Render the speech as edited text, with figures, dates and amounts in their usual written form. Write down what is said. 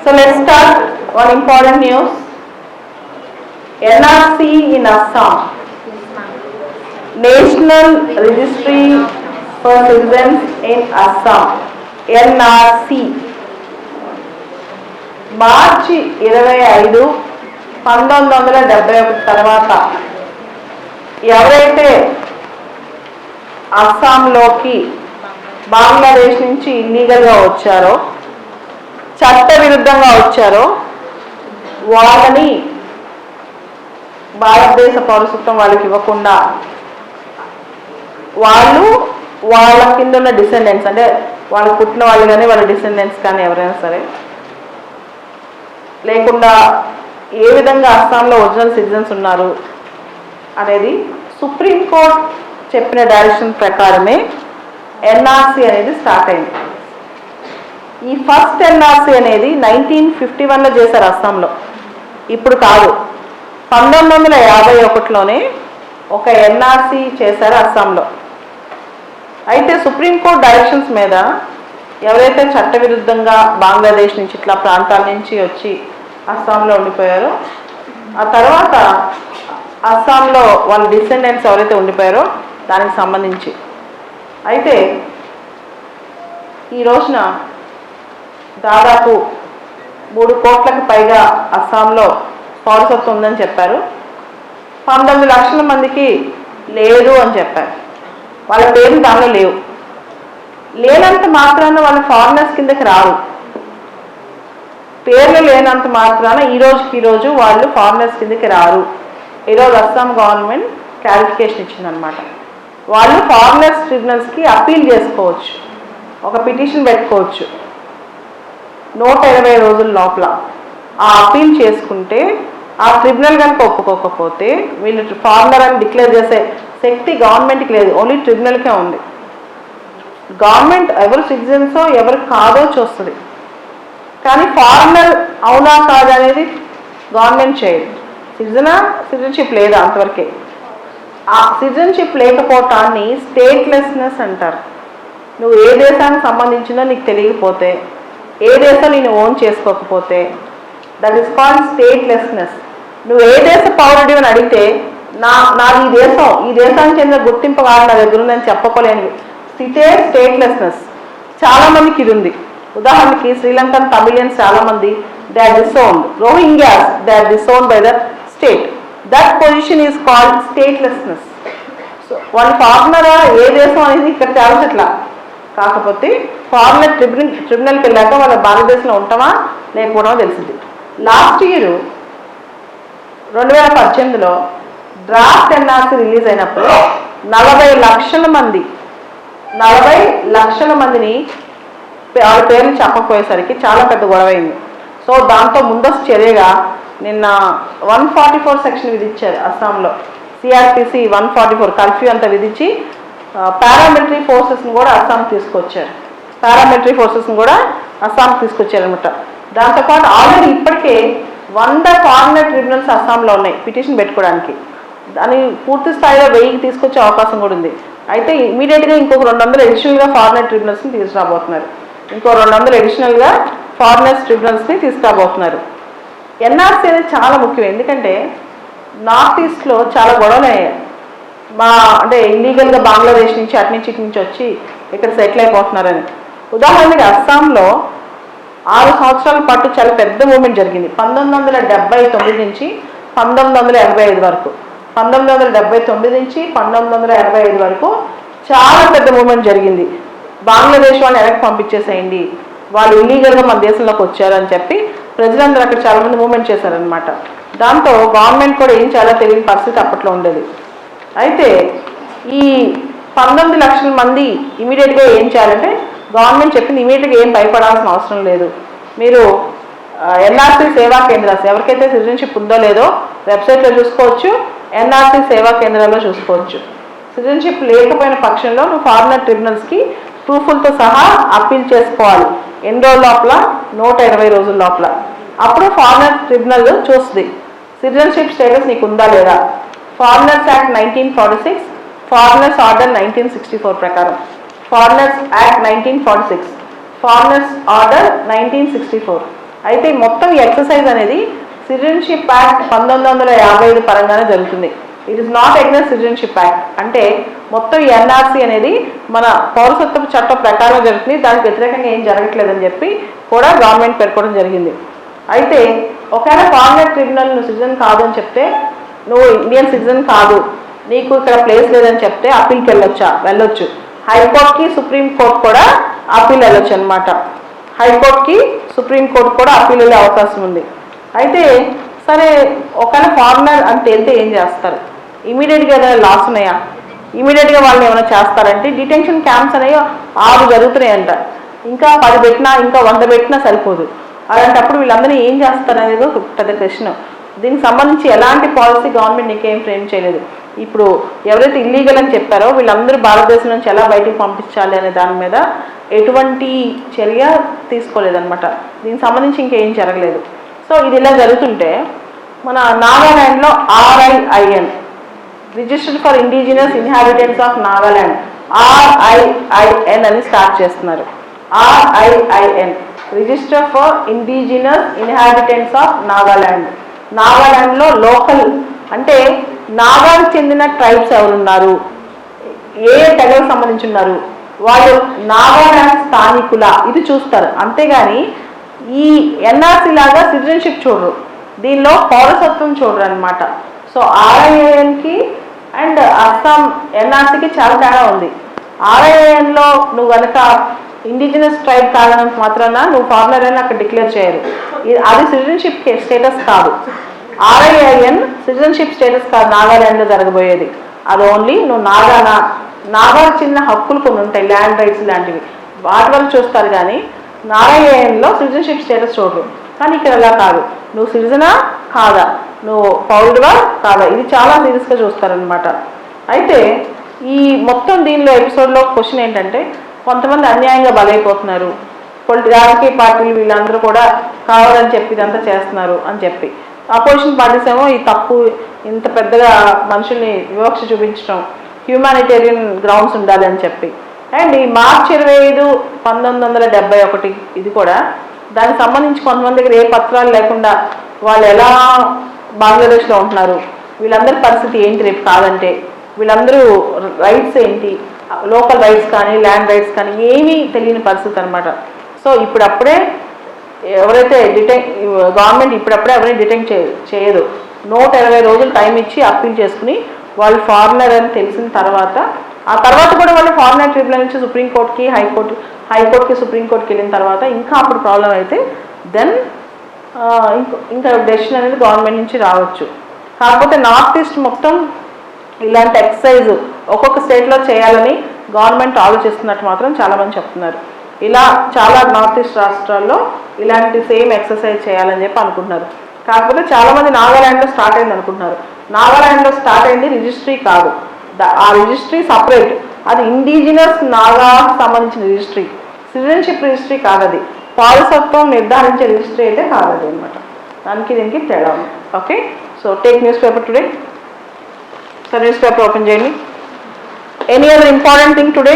So let's start one important news. NRC in Assam, National Registry for Citizens in Assam, NRC. మార్చి 25, 1971 తర్వాత ఎవరైతే అస్సాంలోకి బంగ్లాదేశ్ నుంచి ఇల్లీగల్గా వచ్చారో, చట్ట విరుద్ధంగా వచ్చారో వాళ్ళని భారతదేశ పౌరసత్వం వాళ్ళకి ఇవ్వకుండా వాళ్ళు వాళ్ళ కింద ఉన్న డిసెండెంట్స్, అంటే వాళ్ళకి పుట్టిన వాళ్ళు కానీ వాళ్ళ డిసెండెంట్స్ కానీ ఎవరైనా సరే లేకుండా ఏ విధంగా అస్సాంలో ఒరిజినల్ సిటిజన్స్ ఉన్నారు అనేది సుప్రీంకోర్టు చెప్పిన డైరెక్షన్ ప్రకారమే ఎన్ఆర్సీ అనేది స్టార్ట్ అయింది. ఈ ఫస్ట్ ఎన్ఆర్సీ అనేది 1951లో చేశారు అస్సాంలో, ఇప్పుడు కాదు. 1951లోనే ఒక ఎన్ఆర్సీ చేశారు అస్సాంలో. అయితే సుప్రీంకోర్టు డైరెక్షన్స్ మీద ఎవరైతే చట్టవిరుద్ధంగా బంగ్లాదేశ్ నుంచి ఇట్లా ప్రాంతాల నుంచి వచ్చి అస్సాంలో ఉండిపోయారో, ఆ తర్వాత అస్సాంలో వాళ్ళ డిసెండెంట్స్ ఎవరైతే ఉండిపోయారో దానికి సంబంధించి అయితే ఈ రోజున దాదాపు 3 కోట్లకు పైగా అస్సాంలో పౌరసత్వం ఉందని చెప్పారు. 19 లక్షల మందికి లేదు అని చెప్పారు. వాళ్ళ పేర్లు దానిలో లేవు. లేనంత మాత్రాన వాళ్ళు ఫారినర్స్ కిందకి రారు. పేర్లు లేనంత మాత్రాన ఈరోజు వాళ్ళు ఫారినర్స్ కిందకి రారు. ఈరోజు అస్సాం గవర్నమెంట్ క్లారిఫికేషన్ ఇచ్చిందనమాట. వాళ్ళు ఫారినర్స్ ట్రిబ్యునల్స్కి అప్పీల్ చేసుకోవచ్చు, ఒక పిటిషన్ పెట్టుకోవచ్చు 120 రోజుల లోపల. ఆ అప్పీల్ చేసుకుంటే ఆ ట్రిబ్యునల్ కనుక ఒప్పుకోకపోతే వీళ్ళు ఫారినర్ అని డిక్లేర్ చేసే శక్తి గవర్నమెంట్కి లేదు, ఓన్లీ ట్రిబ్యునల్కే ఉంది. గవర్నమెంట్ ఎవరు సిటిజన్సో ఎవరు కాదో చూస్తుంది, కానీ ఫారినర్ అవునా కాదా అనేది గవర్నమెంట్ చేయదు. సిటిజన్షిప్ లేదా అంతవరకే. ఆ సిటిజన్షిప్ లేకపోవటాన్ని స్టేట్లెస్నెస్ అంటారు. నువ్వు ఏ దేశానికి సంబంధించిందో నీకు తెలియకపోతే, ఏ దేశం నేను ఓన్ చేసుకోకపోతే, దట్ ఈస్ కాల్డ్ స్టేట్లెస్నెస్. నువ్వు ఏ దేశ పౌరుడి అని అడిగితే నాది ఈ దేశానికి చెందిన గుర్తింపు కాదు నా దగ్గర ఉందని చెప్పకోలేని స్థితే స్టేట్లెస్నెస్. చాలామందికి ఇది ఉంది. ఉదాహరణకి శ్రీలంకన్ తమిళియన్స్ చాలామంది they are disowned, Rohingyas they are disowned by the state. That position is called statelessness. So వాళ్ళు ఫారినరా ఏ దేశం అనేది ఇక్కడ తేల్చట్లా. కాకపోతే ఫారినర్ ట్రిబ్యునల్కి వెళ్ళాక వాళ్ళ భారతదేశంలో ఉంటామా లేకపోవడమో తెలిసింది. లాస్ట్ ఇయర్ 2018లో డ్రాఫ్ట్ ఎన్ఆర్సీ రిలీజ్ అయినప్పుడు 40 లక్షల మందిని వాళ్ళ పేర్లు చెప్పకపోయేసరికి చాలా పెద్ద గొడవ అయింది. సో దాంతో ముందస్తు చర్యగా నిన్న 144 సెక్షన్ విధించారు అస్సాంలో. సిఆర్పిసి 144 కర్ఫ్యూ అంతా విధించి పారామిలిటరీ ఫోర్సెస్ని కూడా అస్సాంకి తీసుకొచ్చారనమాట. దాంతోపాటు ఆల్రెడీ ఇప్పటికే 100 ఫారినర్ ట్రిబ్యునల్స్ అస్సాంలో ఉన్నాయి పిటిషన్ పెట్టుకోవడానికి. దాన్ని పూర్తి స్థాయిలో 1000కి తీసుకొచ్చే అవకాశం కూడా ఉంది. అయితే ఇమీడియట్గా ఇంకొక 200 అడిషనల్గా ఫారినర్ ట్రిబ్యునల్స్ని తీసుకురాబోతున్నారు. ఇంకో 200 అడిషనల్గా ఫారినర్స్ ట్రిబ్యునల్స్ని తీసుకురాబోతున్నారు. ఎన్ఆర్సీ అనేది చాలా ముఖ్యం. ఎందుకంటే నార్త్ ఈస్ట్లో చాలా గొడవలు అయ్యాయి. అంటే ఇల్లీగల్గా బంగ్లాదేశ్ నుంచి అటు నుంచి వచ్చి ఇక్కడ సెటిల్ అయిపోతున్నారని. ఉదాహరణకి అస్సాంలో 6 సంవత్సరాల పాటు చాలా పెద్ద మూమెంట్ జరిగింది. 1979 నుంచి 1985 వరకు 1979 నుంచి 1985 వరకు చాలా పెద్ద మూమెంట్ జరిగింది. బంగ్లాదేశ్ వాళ్ళని వెనక్కి పంపించేసేయండి, వాళ్ళు ఇల్లీగల్గా మన దేశంలోకి వచ్చారని చెప్పి ప్రజలందరూ అక్కడ చాలామంది మూమెంట్ చేశారనమాట. దాంతో గవర్నమెంట్ కూడా ఏం చాలా తెలియని పరిస్థితి అప్పట్లో ఉండేది. అయితే ఈ 19 లక్షల మంది ఇమీడియట్గా ఏం చేయాలంటే గవర్నమెంట్ చెప్పింది ఇమీడియట్గా ఏం భయపడాల్సిన అవసరం లేదు. మీరు ఎన్ఆర్సీ సేవా కేంద్రాలు ఎవరికైతే సిటిజన్షిప్ ఉందో లేదో వెబ్సైట్లో చూసుకోవచ్చు, ఎన్ఆర్సీ సేవా కేంద్రాల్లో చూసుకోవచ్చు. సిటిజన్షిప్ లేకపోయిన పక్షంలో నువ్వు ఫారినర్ ట్రిబ్యునల్స్కి ప్రూఫ్లతో సహా అప్పీల్ చేసుకోవాలి. ఎన్ని రోజుల లోపల? 120 రోజుల లోపల. అప్పుడు ఫారినర్ ట్రిబ్యునల్ చూస్తుంది సిటిజన్షిప్ స్టేటస్ నీకు ఉందా లేదా. ఫారినర్స్ యాక్ట్ 1946, ఫారినర్స్ ఆర్డర్ 1964 ప్రకారం. Foreigners act 1946, foreigners order 1964. అయితే మొత్తం ఈ ఎక్సర్సైజ్ అనేది సిటిజన్షిప్ యాక్ట్ 1955 పరంగానే జరుగుతుంది. It is not against citizenship act. అంటే మొత్తం ఈ ఎన్ఆర్సీ అనేది మన పౌరసత్వ చట్టం ప్రకారం జరుగుతుంది, దానికి వ్యతిరేకంగా ఏం జరగట్లేదని చెప్పి కూడా గవర్నమెంట్ పేర్కొనడం జరిగింది. అయితే ఒకవేళ ఫారినర్ ట్రిబ్యునల్ నువ్వు సిటిజన్ కాదు అని చెప్తే, నువ్వు ఇండియన్ సిటిజన్ కాదు, నీకు ఇక్కడ ప్లేస్ లేదని చెప్తే అప్పీల్కి వెళ్ళొచ్చు. హైకోర్టుకి సుప్రీంకోర్టు కూడా అప్పీల్ వెళ్ళొచ్చు అనమాట. హైకోర్టుకి సుప్రీంకోర్టు కూడా అప్పీల్ వెళ్ళే అవకాశం ఉంది. అయితే సరే ఒకవేళ ఫారినర్ అని తేలితే ఏం చేస్తారు? ఇమీడియట్గా ఏదైనా లాస్ ఉన్నాయా? ఇమీడియట్గా వాళ్ళని ఏమైనా చేస్తారంటే డిటెన్షన్ క్యాంప్స్ అనేవి 6 జరుగుతున్నాయంట. ఇంకా 10 పెట్టినా ఇంకా 100 పెట్టినా సరిపోదు. అలాంటప్పుడు వీళ్ళందరినీ ఏం చేస్తారు అనేది ఒక పెద్ద క్వశ్చన్. దీనికి సంబంధించి ఎలాంటి పాలసీ గవర్నమెంట్ నీకేం ఫ్రేమ్ చేయలేదు. ఇప్పుడు ఎవరైతే ఇల్లీగల్ అని చెప్పారో వీళ్ళందరూ భారతదేశం నుంచి ఎలా బయటికి పంపించాలి అనే దాని మీద ఎటువంటి చర్య తీసుకోలేదన్నమాట. దీనికి సంబంధించి ఇంకేం జరగలేదు. సో ఇది ఇలా జరుగుతుంటే మన నాగాల్యాండ్లో RIIN, registered for indigenous inhabitants of Nagaland, RIIN అని స్టార్ట్ చేస్తున్నారు. RIIN, register for indigenous inhabitants of Nagaland. నాగాల్యాండ్లో లోకల్ అంటే నాగాకు చెందిన ట్రైబ్స్ ఎవరున్నారు, ఏ తెగలకు సంబంధించి ఉన్నారు, వాళ్ళు నాగాల్యాండ్ స్థానికుల, ఇది చూస్తారు. అంతేగాని ఈ ఎన్ఆర్సీ లాగా సిటిజన్షిప్ చూడరు, దీనిలో పౌరసత్వం చూడరు అనమాట. సో RIINకి అండ్ అస్సాం ఎన్ఆర్సీకి చాలా తేడా ఉంది. RIINలో నువ్వు కనుక ఇండిజినస్ ట్రైబ్ కాదనంత మాత్రాన నువ్వు ఫారినర్ అని అక్కడ డిక్లేర్ చేయరు. అది సిటిజన్షిప్ స్టేటస్ కాదు. RIIN సిటిజన్షిప్ స్టేటస్ కాదు నాగాల్యాండ్లో జరగబోయేది. అది ఓన్లీ నువ్వు నాగాకు చిన్న హక్కులు కొన్ని ఉంటాయి, ల్యాండ్ రైట్స్ లాంటివి, వాటి వరకు చూస్తారు. కానీ RIINలో సిటిజన్షిప్ స్టేటస్ చూడరు. కానీ ఇక్కడ అలా కాదు, నువ్వు సిటిజనా కాదా, నువ్వు పౌరుడువా కాదా, ఇది చాలా సీరియస్గా చూస్తారనమాట. అయితే ఈ మొత్తం దీనిలో ఎపిసోడ్లో క్వశ్చన్ ఏంటంటే, కొంతమంది అన్యాయంగా బలైపోతున్నారు, రాజకీయ పార్టీలు వీళ్ళందరూ కూడా కావాలని చెప్పి ఇదంతా చేస్తున్నారు అని చెప్పి, అపోజిషన్ పార్టీస్ ఏమో ఈ తప్పు, ఇంత పెద్దగా మనుషుల్ని వివక్ష చూపించడం, హ్యూమానిటేరియన్ గ్రౌండ్స్ ఉండాలి అని చెప్పి. అండ్ ఈ మార్చి 25, 1971 ఇది కూడా దానికి సంబంధించి కొంతమంది దగ్గర ఏ పత్రాలు లేకుండా వాళ్ళు ఎలా బంగ్లాదేశ్లో ఉంటున్నారు, వీళ్ళందరి పరిస్థితి ఏంటి రేపు కాదంటే, వీళ్ళందరూ రైట్స్ ఏంటి, లోకల్ రైట్స్ కానీ ల్యాండ్ రైట్స్ కానీ ఏమీ తెలియని పరిస్థితి అనమాట. సో ఇప్పుడప్పుడే ఎవరైతే గవర్నమెంట్ ఇప్పుడప్పుడే ఎవరైనా డిటెక్ట్ చేయదు. 120 రోజులు టైం ఇచ్చి అప్పీల్ చేసుకుని వాళ్ళు ఫారినర్ అని తెలిసిన తర్వాత, ఆ తర్వాత కూడా వాళ్ళు ఫారినర్ ట్రిబ్యునల్ నుంచి సుప్రీంకోర్టుకి హైకోర్టుకి సుప్రీంకోర్టుకి వెళ్ళిన తర్వాత ఇంకా అప్పుడు ప్రాబ్లం అయితే దెన్ ఇంకా డెసిషన్ అనేది గవర్నమెంట్ నుంచి రావచ్చు. కాకపోతే నార్త్ ఈస్ట్ మొత్తం ఇలాంటి ఎక్సర్సైజ్ ఒక్కొక్క స్టేట్లో చేయాలని గవర్నమెంట్ ఆలోచిస్తున్నట్టు మాత్రం చాలామంది చెప్తున్నారు. ఇలా చాలా నార్త్ ఈస్ట్ రాష్ట్రాల్లో ఇలాంటి సేమ్ ఎక్సర్సైజ్ చేయాలని చెప్పి అనుకుంటున్నారు. కాకపోతే చాలామంది నాగాల్యాండ్లో స్టార్ట్ అయింది అనుకుంటున్నారు. నాగాల్యాండ్లో స్టార్ట్ అయింది రిజిస్ట్రీ కాదు, ఆ రిజిస్ట్రీ సపరేట్, అది ఇండిజినస్ నాగాకు సంబంధించిన రిజిస్ట్రీ, సిటిజన్షిప్ రిజిస్ట్రీ కాదు, అది పౌరసత్వం నిర్ధారించే రిజిస్ట్రీ అయితే కాదు అది అనమాట. దానికి దీనికి తేడా ఉంది. Okay, so take newspaper today. So newspaper open చేయండి. Any other important thing today?